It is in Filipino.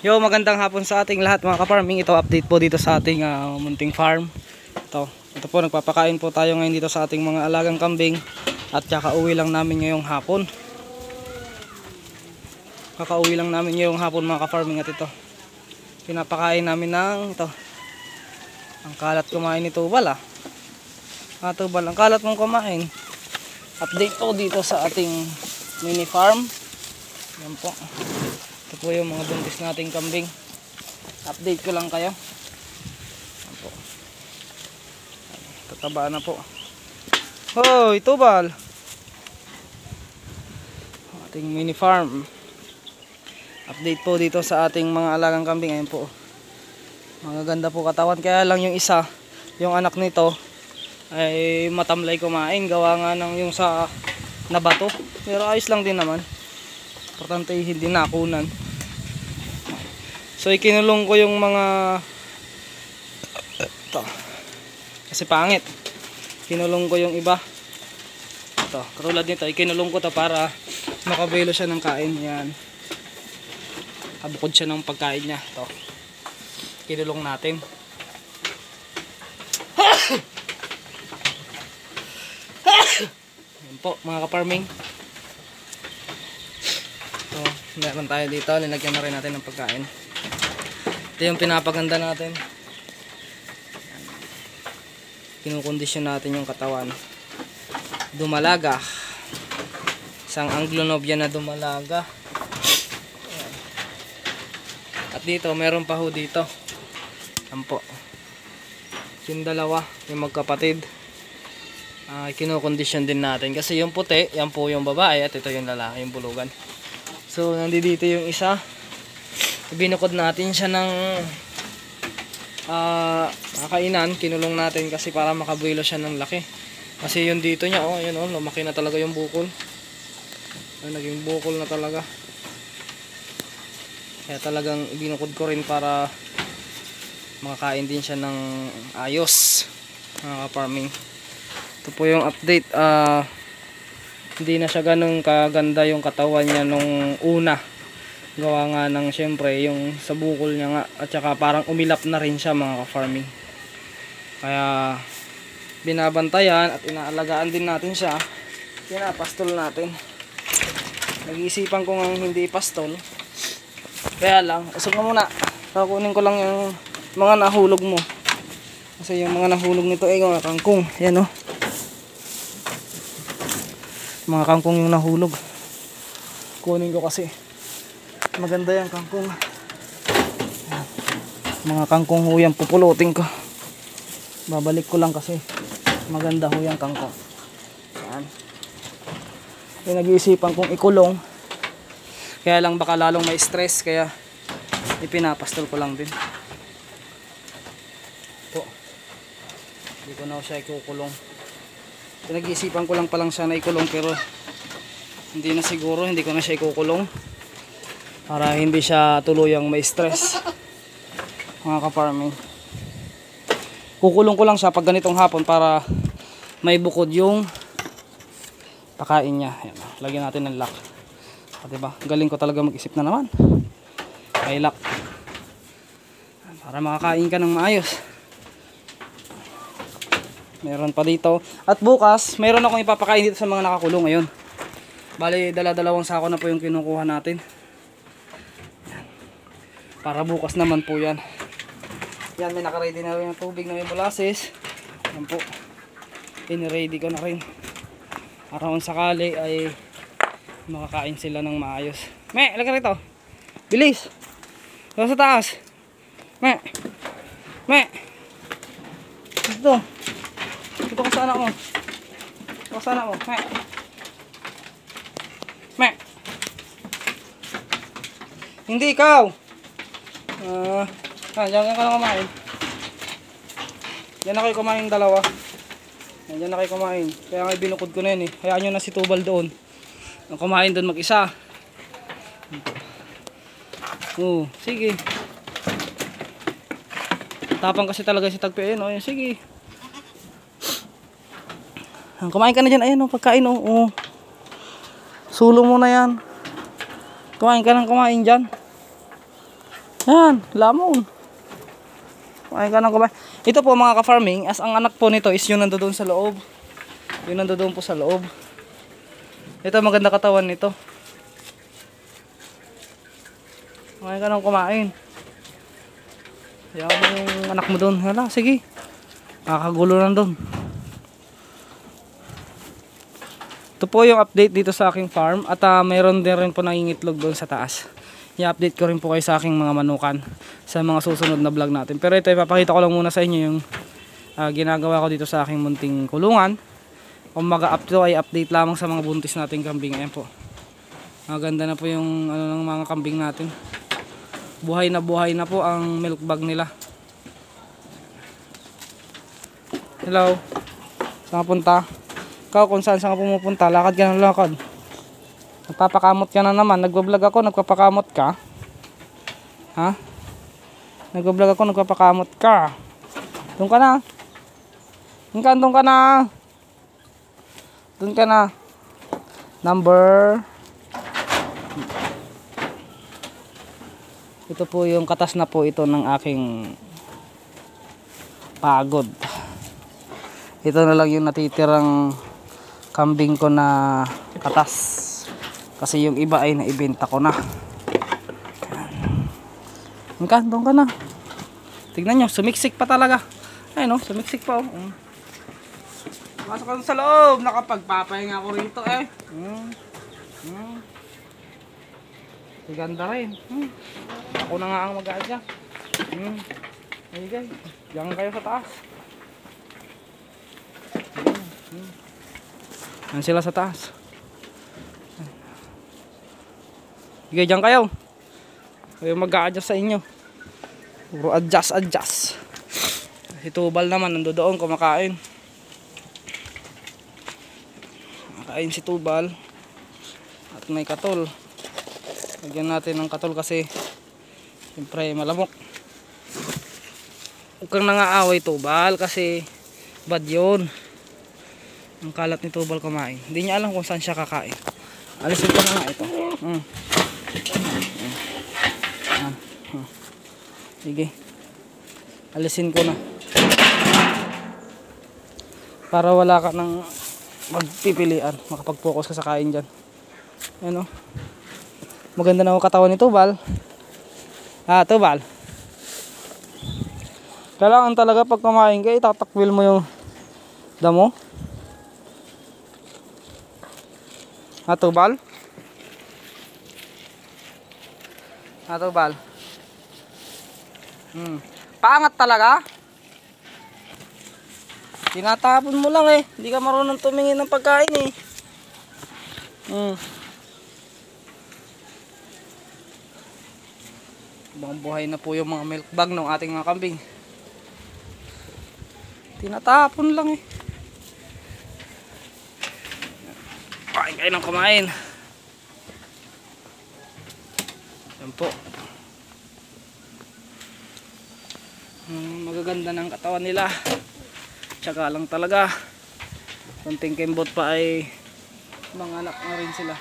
Yo, magandang hapon sa ating lahat mga ka-farming. Ito update po dito sa ating munting farm. Ito po, nagpapakain po tayo ngayon dito sa ating mga alagang kambing. At kakauwi lang namin ngayong hapon. Kakauwi lang namin ngayong hapon mga ka-farming. At ito, pinapakain namin ng ito. Ang kalat kumain ni Tubal Tubal, ang kalat mong kumain. Update po dito sa ating mini farm. Yan po. Ito po yung mga buntis nating kambing. Update ko lang kayo. Yan po. Tataba na po. Hoy, Tubal. Ating mini farm. Update po dito sa ating mga alagang kambing. Ayan po. Magaganda po katawan. Kaya lang yung isa, yung anak nito, ay matamlay kumain. Gawa nga ng yung sa nabato. Pero ayos lang din naman. Importante hindi nakunan. So ikinulong ko yung mga ito. Kasi pangit. Kinulong ko yung iba. Ito, katulad nito, ikinulong ko to para makabelo siya ng kain. Yan. Kabukod siya ng pagkain niya. Ito. Kinulong natin. Yan po mga ka-farming. So, meron tayo dito. Nilagyan na rin natin ng pagkain. Ito yung pinapaganda natin. Kinukondisyon natin yung katawan. Dumalaga. Isang Anglo-Nobian na dumalaga. Ayan. At dito, meron pa ho dito. Yan po. Yung dalawa, yung magkapatid. Kinukondisyon din natin. Kasi yung puti, yan po yung babae. At ito yung lalaki, yung bulugan. So, nandito yung isa. Binukod natin siya ng kakainan. Kinulong natin kasi para makabuelo siya ng laki. Kasi yung dito niya, yun, lumaki na talaga yung bukol. Naging bukol na talaga. Kaya talagang binukod ko rin para makakain din siya ng ayos, mga ka-farming. Ito po yung update. Hindi na siya ganun kaganda yung katawan niya nung una. Gawa nga ng syempre yung sa bukol niya nga. At saka parang umilap na rin siya mga ka-farming. Kaya binabantayan at inaalagaan din natin siya. Pinapastol natin. Nag-iisipan ko nga hindi pastol. Kaya lang, usog na muna. Kukunin ko lang yung mga nahulog mo. Kasi yung mga nahulog nito ay mga kangkong. Yan mga kangkong yung nahulog. Kunin ko kasi maganda yung kangkong. Ayan. Mga kangkong huyang pupulutin ko. Babalik ko lang kasi maganda huyang kangkong. Ayan. Yung nag-iisipan kong ikulong. Kaya lang baka lalong may stress. Kaya ipinapastol ko lang din. Ito. Hindi ko na siya ikukulong. Nag-iisipan ko lang palang siya na ikulong. Pero hindi na siguro. Hindi ko na siya ikukulong. Para hindi siya tuluyang may stress. Mga ka-farming. Kukulong ko lang siya pag ganitong hapon para may bukod yung pakain niya. Ayan, lagyan natin ng lock. Diba? Galing ko talaga mag-isip na naman. May lock. Para makakain ka ng maayos. Meron pa dito. At bukas, mayroon akong ipapakain dito sa mga nakakulong ngayon. Bali, dala-dalawang sako na po yung kinukuha natin. Para bukas naman po yan. Yan, may nakaready na rin yung tubig na may molasses. Yan po. In-ready ko na rin. Para kung sakali ay makakain sila ng maayos. Me, lagay rito. Bilis. Doon sa taas. Me. Dito. Dito ka sa anak mo. Dito ka sa anak mo. Me. Hindi ikaw. Diyan ka na kumain. Diyan na kayo kumain dalawa. Diyan na kayo kumain. Kaya nga binukod ko na yun Hayaan nyo na si Tubal doon. Kumain doon mag-isa. Sige. Tapang kasi talaga si Tagpi. Sige. Kumain ka na dyan. Pagkain. Sulong mo na yan. Kumain ka ng kumain dyan. Yan, lamon. Kumain ka ng kumain. Ito po mga ka-farming, as ang anak po nito is yung nandoon sa loob. Yung nandoon po sa loob. Ito maganda katawan nito. Kumain ka ng kumain. Yan yung anak mo doon. Hala, sige. Kakagulo lang doon. Ito po yung update dito sa aking farm. At mayroon din rin po nangingitlog doon sa taas. I-update ko rin po kayo sa aking mga manukan sa mga susunod na vlog natin. Pero ito, ipapakita ko lang muna sa inyo yung ginagawa ko dito sa aking munting kulungan. Kung mag-up to ay update lamang sa mga buntis nating kambing. Ayan po. Maganda na po yung ng mga kambing natin. Buhay na po ang milk bag nila. Hello. Saan ka punta? Ikaw kung saan ka pumupunta, lakad ka ng lakad. Nagpapakamot ka na naman. Nagbablog ako, nagpapakamot ka. Ha? Nagbablog ako, nagpapakamot ka. Doon ka na. Doon ka na. Doon ka na. Number. Ito po yung katas na po ito ng aking pagod. Ito na lang yung natitirang kambing ko na katas. Kasi yung iba ay naibenta ko na. Doon ka na. Tignan nyo, sumiksik pa talaga. Ay no, sumiksik pa oh. Masok ka sa loob, nakapagpapahinga ako rito eh. Ganda rin. Ako na nga ang mag-aadya. Ay guys, diyan kayo sa taas. Yan sila sa taas. Sige, diyan kayo. Kayo mag-a-adjust sa inyo. Puro adjust. Si Tubal naman nandoon kumakain. Kumakain si Tubal. At may katol. Lagyan natin ng katol kasi siyempre malamok. Huwag kang nangaaway Tubal kasi bad yun. Ang kalat ni Tubal kumain. Hindi niya alam kung saan siya kakain. Alisin ko na nga ito. Sige. Alisin ko na. Para wala ka ng magpipilian. Makapag-focus ka sa kain dyan. Ano? Maganda na ang katawan ni Tubal. Tubal. Kailangan talaga pag kumain ka, itatakwil mo yung damo. Tubal. Tubal. Paangat talaga. Tinatapon mo lang eh. Hindi ka marunong tumingin ng pagkain eh. Ibang buhay na po yung mga milk bag ng ating mga kambing. Tinatapon lang eh. Kain kayo ng kumain. Yan po. Magaganda ng katawan nila. Tsaka lang talaga konting kembot pa ay mga anak na rin sila.